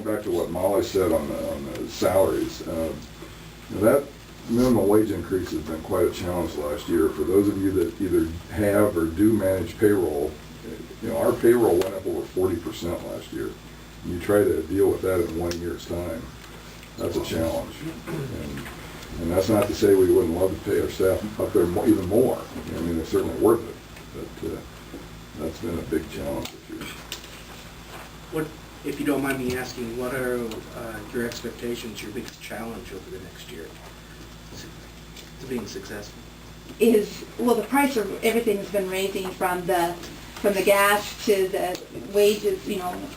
going back to what Molly said on the salaries, that minimum wage increase has been quite a challenge last year. For those of you that either have or do manage payroll, our payroll went up over 40% last year. You try to deal with that in 1 year's time, that's a challenge. And that's not to say we wouldn't love to pay our staff up there even more. I mean, they're certainly worth it, but that's been a big challenge this year. What, if you don't mind me asking, what are your expectations, your biggest challenge over the next year to being successful? Well, the price of everything has been raising from the gas to the wages.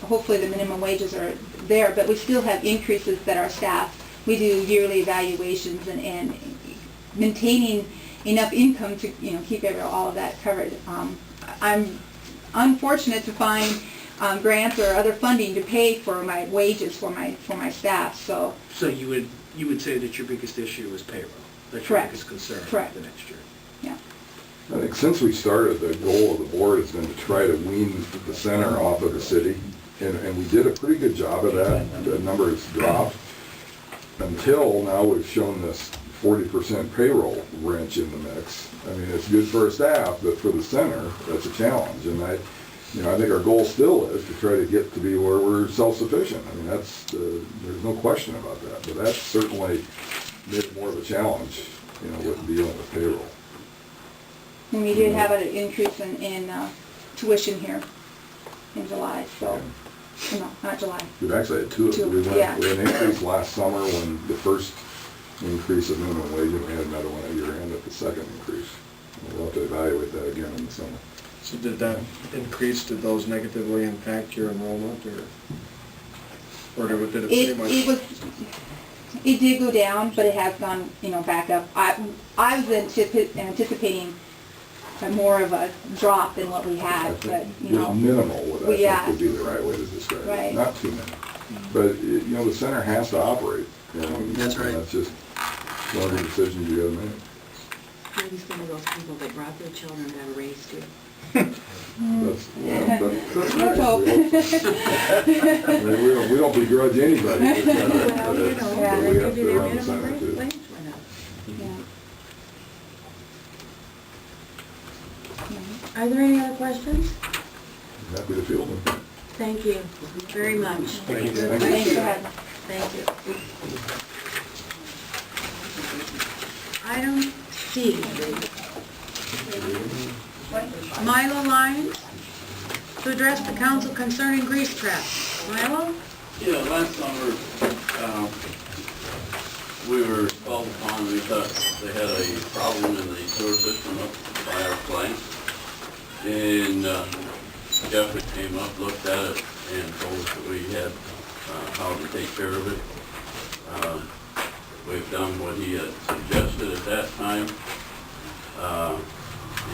Hopefully the minimum wages are there, but we still have increases that our staff, we do yearly evaluations and maintaining enough income to keep all of that covered. I'm unfortunate to find grants or other funding to pay for my wages for my staff. So you would say that your biggest issue is payroll. That's Correct. Your biggest concern Correct. for the next year. yeah. I think since we started, the goal of the board has been to try to wean the center off of the city, and we did a pretty good job of that. The number has dropped. Until now, we've shown this 40% payroll wrench in the mix. I mean, it's good for our staff, but for the center, that's a challenge. And I think our goal still is to try to get to be where we're self-sufficient. I mean, there's no question about that. But that's certainly made it more of a challenge, with dealing with payroll. And we did have an increase in tuition here in July. So no, not July. We've actually had two. Two, We yeah. had an increase last summer when the first increase of minimum wage, and we had another one at year end at the second increase. We'll have to evaluate that again in the summer. So did that increase, did those negatively impact your enrollment, or did it pretty much? It did go down, but it has gone, back up. I was anticipating more of a drop than what we I had, but think just minimal would would be the right way to describe it. Right. Not too many. But, the center has to operate. That's right. And that's just one of the decisions you gotta make. Maybe some of those people that brought their children got a raise too. That's Let's right. hope. I mean, we don't begrudge anybody. Well, But we have to run the center minimum too. wage went up. Yeah. Are there any other questions? Happy to field them. Thank you very much. Thank you. Thanks for having us. Thank you. Item C. Milo Lyons to address the council concerning grease traps. Milo? Yeah, last summer, we were called upon, we thought they had a problem in the sewer system up by our plant. And Jeffrey came up, looked at it, and told us that we had how to take care of it. We've done what he had suggested at that time.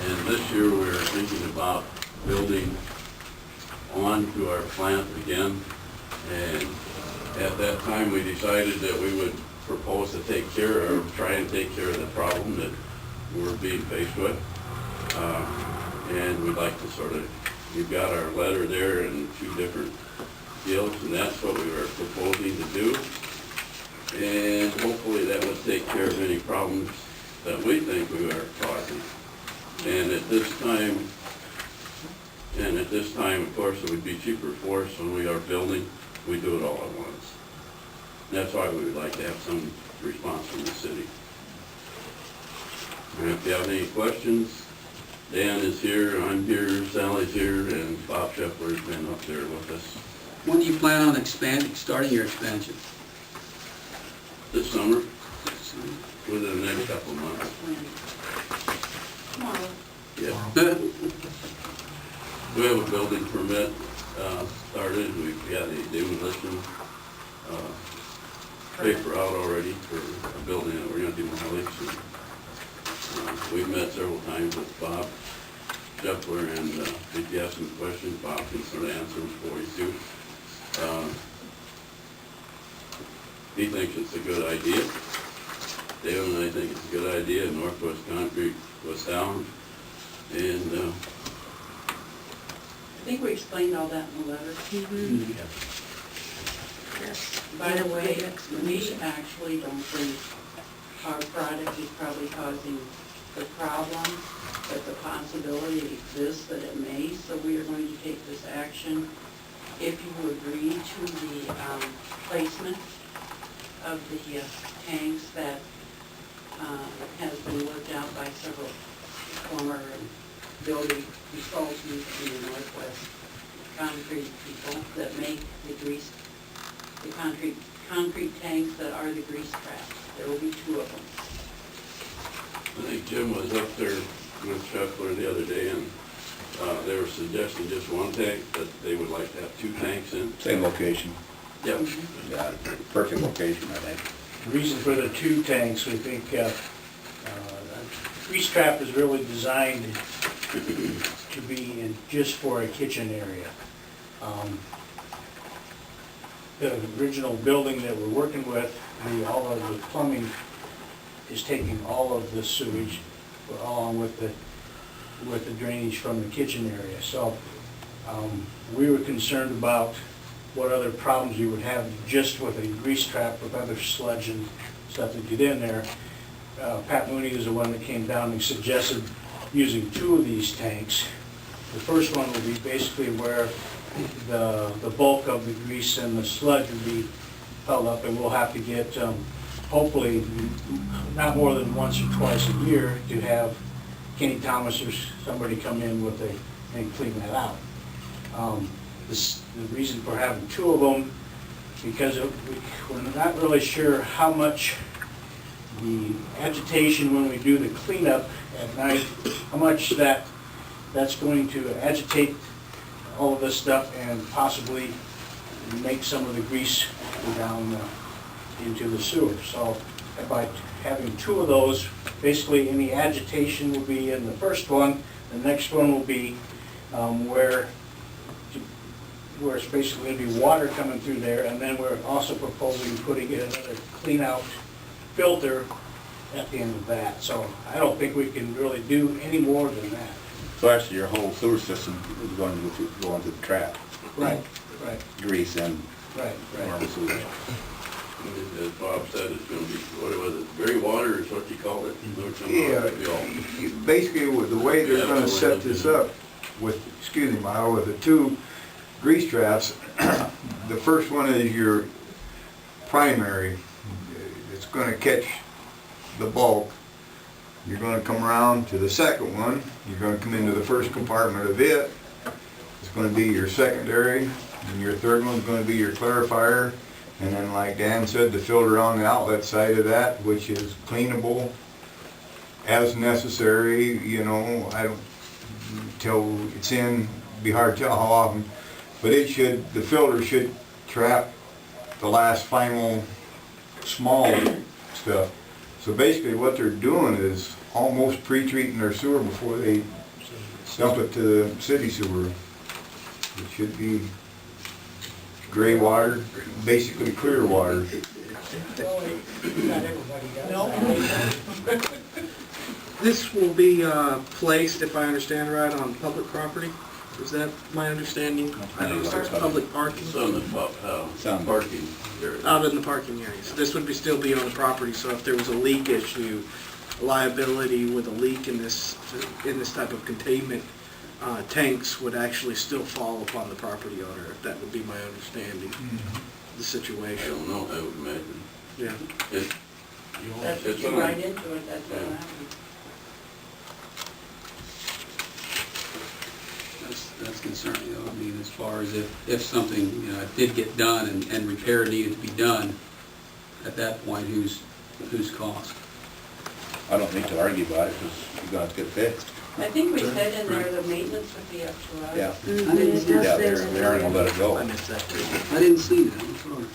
And this year we're thinking about building onto our plant again. And at that time we decided that we would propose to try and take care of the problem that we're being faced with. And we'd like to you've got our letter there and 2 different deals, and that's what we were proposing to do. And hopefully that would take care of any problems that we think we are causing. And at this time, of course, it would be cheaper for us when we are building, we do it all at once. And that's why we would like to have some response from the city. And if you have any questions, Dan is here, I'm here, Sally's here, and Bob Scheffler's been up there with us When do you plan on starting your expansion? this summer, within the next couple of months. Yeah. We have a building permit started, we've got a demolition paper out already for a building that we're gonna demolish. We've met several times with Bob Scheffler, and if you have some questions, Bob can sort of answer them for you too. He thinks it's a good idea. Dale and I think it's a good idea. Northwest Concrete was down, and I think we explained all that in the letter. yeah. By the way, Good we explanation. actually don't think our product is probably causing the problem, but the possibility exists that it may, so we are going to take this action. If you agree to the placement of the tanks that has been worked out by several former building consultants in the Northwest concrete people that make the concrete tanks that are the grease traps. There will be 2 of them. I think Jim was up there with Scheffler the other day, and they were suggesting just one tank, but they would like to have 2 tanks in. Same location. Yep. Yeah, perfect location, I think. The reason for the 2 tanks, we think, grease trap is really designed to be in just for a kitchen area. The original building that we're working with, all of the plumbing is taking all of the sewage along with the drainage from the kitchen area. So we were concerned about what other problems you would have just with a grease trap with other sludge and stuff that get in there. Pat Mooney is the one that came down and suggested using 2 of these tanks. The first one will be basically where the bulk of the grease and the sludge will be held up, and we'll have to get, hopefully, not more than once or twice a year to have Kenny Thomas or somebody come in and clean that out. The reason for having 2 of them, because we're not really sure how much the agitation when we do the cleanup at night, how much that's going to agitate all of this stuff and possibly make some of the grease go down into the sewer. So by having 2 of those, basically any agitation will be in the first one. The next one will be where it's basically going to be water coming through there, and then we're also proposing putting in another clean out filter at the end of that. So I don't think we can really do any more than that. So actually, your whole sewer system is going to go into the trap. Right. Grease and Right. normal sewage. As Bob said, it's gonna be, what was it, gray water is what you called it? Yeah, basically, with the way they're gonna set this up with, excuse me, Myle, with the 2 grease traps, the first one is your primary. It's gonna catch the bulk. You're gonna come around to the second one. You're gonna come into the first compartment of it. It's gonna be your secondary, and your third one's gonna be your clarifier. And then, like Dan said, the filter on the outlet side of that, which is cleanable as necessary, you know, I don't, till it's in, be hard to tell how often, but the filter should trap the last final small stuff. So basically what they're doing is almost pre-treating their sewer before they dump it to the city sewer. It should be gray water, basically clear water. This will be placed, if I understand right, on public property? Is that my understanding? I think so. Public parking? It's on the parking area. Out in the parking areas. This would still be on the property, so if there was a leak issue, liability with a leak in this type of containment, tanks would actually still fall upon the property owner. That would be my understanding of the I situation. don't know, I would imagine. Yeah. That's what It's you fine. write into it, that's what Yeah. happens. That's concerning, though. I mean, as far as if something, you know, did get done and repair needed to be done, at that point, whose cost? I don't need to argue about it, because you're going to have to get it fixed. I think we said in there the maintenance would be up to us. Yeah. I didn't see Yeah, that. they aren't going to let it go. I missed that too. I didn't see that, I'm sorry.